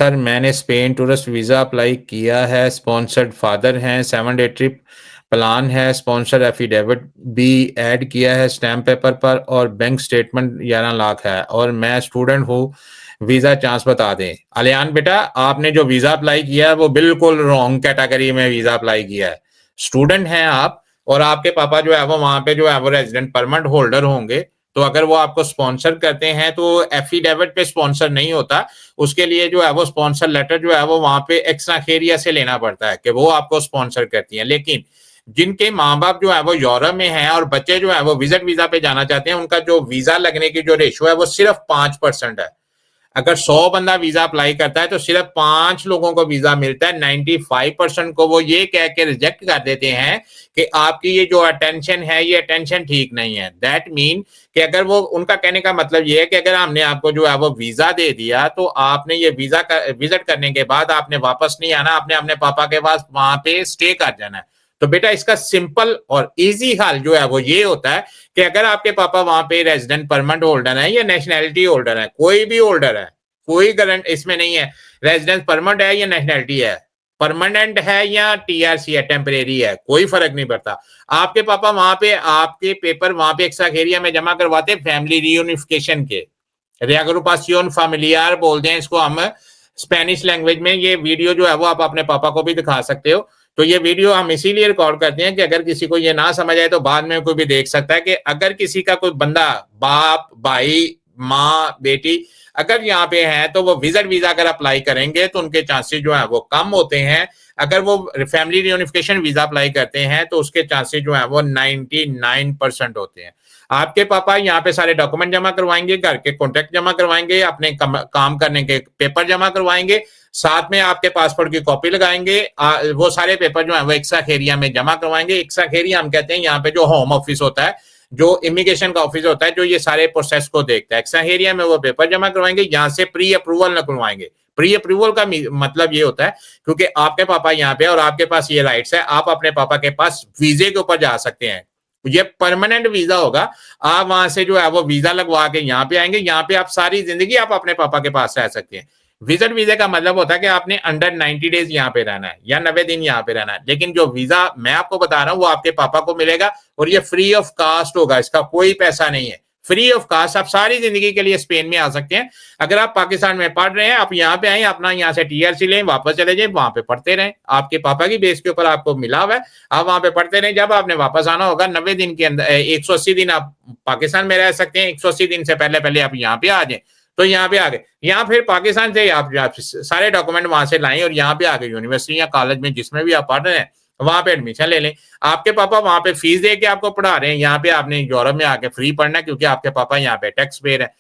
Sir मैंने Spain tourist visa apply किया है, स्पॉन्सर्ड फादर हैं, 7 डे ट्रिप प्लान है, स्पॉन्सर एफिडेविट भी ऐड किया है स्टैम्प पेपर पर और बैंक स्टेटमेंट 11 लाख है और मैं स्टूडेंट हूँ, वीज़ा चांस बता दें। अलियान बेटा, आपने जो वीज़ा अप्लाई किया है वो बिल्कुल रॉन्ग कैटेगरी में वीज़ा अप्लाई किया है। स्टूडेंट हैं आप और आपके पापा जो है वो वहाँ पे जो है वो रेज़िडेंट परमिट होल्डर होंगे, तो अगर वो आपको स्पॉन्सर करते हैं तो एफिडेविट पे स्पॉन्सर नहीं होता, उसके लिए जो है वो स्पॉन्सर लेटर जो है वो वहाँ पे एक्स्ट्रा खेरिया से लेना पड़ता है कि वो आपको स्पॉन्सर करती हैं। लेकिन जिनके माँ-बाप जो है वो यूरोप में हैं और बच्चे जो है वो विजिट वीज़ा पे जाना चाहते हैं, उनका जो वीज़ा लगने की जो रेशियो है वो सिर्फ 5% है। अगर 100 बंदा वीजा अप्लाई करता है तो सिर्फ 5 लोगों को वीजा मिलता है, 95% को वो ये कह के रिजेक्ट कर देते हैं कि आपकी ये जो अटेंशन है ये अटेंशन ठीक नहीं है। दैट मीन कि अगर वो उनका कहने का मतलब ये है कि अगर हमने आपको जो है वो वीजा दे दिया तो आपने ये वीजा का विजिट करने के बाद आपने वापस नहीं आना, आपने अपने पापा के पास वहां पे स्टे कर जाना है। तो बेटा इसका सिंपल और इजी हल जो है वो ये होता है कि अगर आपके पापा वहां पे रेजिडेंट परमानेंट होल्डर है या नेशनैलिटी होल्डर है, कोई भी होल्डर है, कोई करंट इसमें नहीं है, रेजिडेंस परमानेंट है या नेशनैलिटी है, परमानेंट है या टीआरसी है, टेम्परेरी है, कोई फर्क नहीं पड़ता। आपके पापा वहां पे आपके पेपर वहां पे एक्साखेरिया में जमा करवाते फैमिली रियूनिफिकेशन के, रिएग्रुपासियोन फामिलियार बोलते हैं इसको हम स्पेनिश लैंग्वेज में। ये वीडियो जो है वो आप अपने पापा को भी दिखा सकते हो। तो ये वीडियो हम इसीलिए रिकॉर्ड करते हैं कि अगर किसी को ये ना समझ आए तो बाद में कोई भी देख सकता है कि अगर किसी का कोई बंदा, बाप, भाई, माँ, बेटी अगर यहाँ पे है तो वो विजिट वीजा अगर अप्लाई करेंगे तो उनके चांसेस जो है वो कम होते हैं। अगर वो फैमिली रियूनिफिकेशन वीजा अप्लाई करते हैं तो उसके चांसेस जो है वो 99% होते हैं। आपके पापा यहाँ पे सारे डॉक्यूमेंट जमा करवाएंगे, घर के कॉन्ट्रैक्ट जमा करवाएंगे, अपने काम करने के पेपर जमा करवाएंगे, साथ में आपके पासपोर्ट की कॉपी लगाएंगे। वो सारे पेपर जो है वो एक्साखेरिया में जमा करवाएंगे। एक्साखेरिया हम कहते हैं यहाँ पे जो होम ऑफिस होता है, जो इमिग्रेशन का ऑफिस होता है, जो ये सारे प्रोसेस को देखता है। एक्साखेरिया में वो पेपर जमा करवाएंगे, यहाँ से प्री अप्रूवल निकलवाएंगे। प्री अप्रूवल का मतलब ये होता है क्योंकि आपके पापा यहाँ पे और आपके पास ये राइट्स है, आप अपने पापा के पास वीजे के ऊपर जा सकते हैं। ये परमानेंट वीजा होगा, आप वहां से जो है वो वीजा लगवा के यहाँ पे आएंगे, यहाँ पे आप सारी जिंदगी आप अपने पापा के पास रह सकते हैं। विजिट वीजा का मतलब होता है कि आपने अंडर 90 डेज यहाँ पे रहना है या 90 दिन यहाँ पे रहना है। लेकिन जो वीजा मैं आपको बता रहा हूँ वो आपके पापा को मिलेगा और ये फ्री ऑफ कास्ट होगा, इसका कोई पैसा नहीं है, फ्री ऑफ कास्ट। आप सारी जिंदगी के लिए स्पेन में आ सकते हैं। अगर आप पाकिस्तान में पढ़ रहे हैं, आप यहाँ पे आए, अपना यहाँ से टीआरसी लें, वापस चले जाए, वहां पे पढ़ते रहें, आपके पापा की बेस के ऊपर आपको मिला हुआ है, आप वहां पे पढ़ते रहें। जब आपने वापस आना होगा 90 दिन के अंदर, 180 दिन आप पाकिस्तान में रह सकते हैं, 180 दिन से पहले पहले आप यहाँ पे आ जाए। तो यहाँ पे आ गए, यहाँ फिर पाकिस्तान से आप सारे डॉक्यूमेंट वहां से लाएं और यहाँ पे आके यूनिवर्सिटी या कॉलेज में जिसमें भी आप पढ़ रहे हैं वहां पे एडमिशन ले लें। आपके पापा वहां पे फीस दे के आपको पढ़ा रहे हैं, यहाँ पे आपने यूरोप में आके फ्री पढ़ना है क्योंकि आपके पापा यहाँ पे टैक्स पेयर है।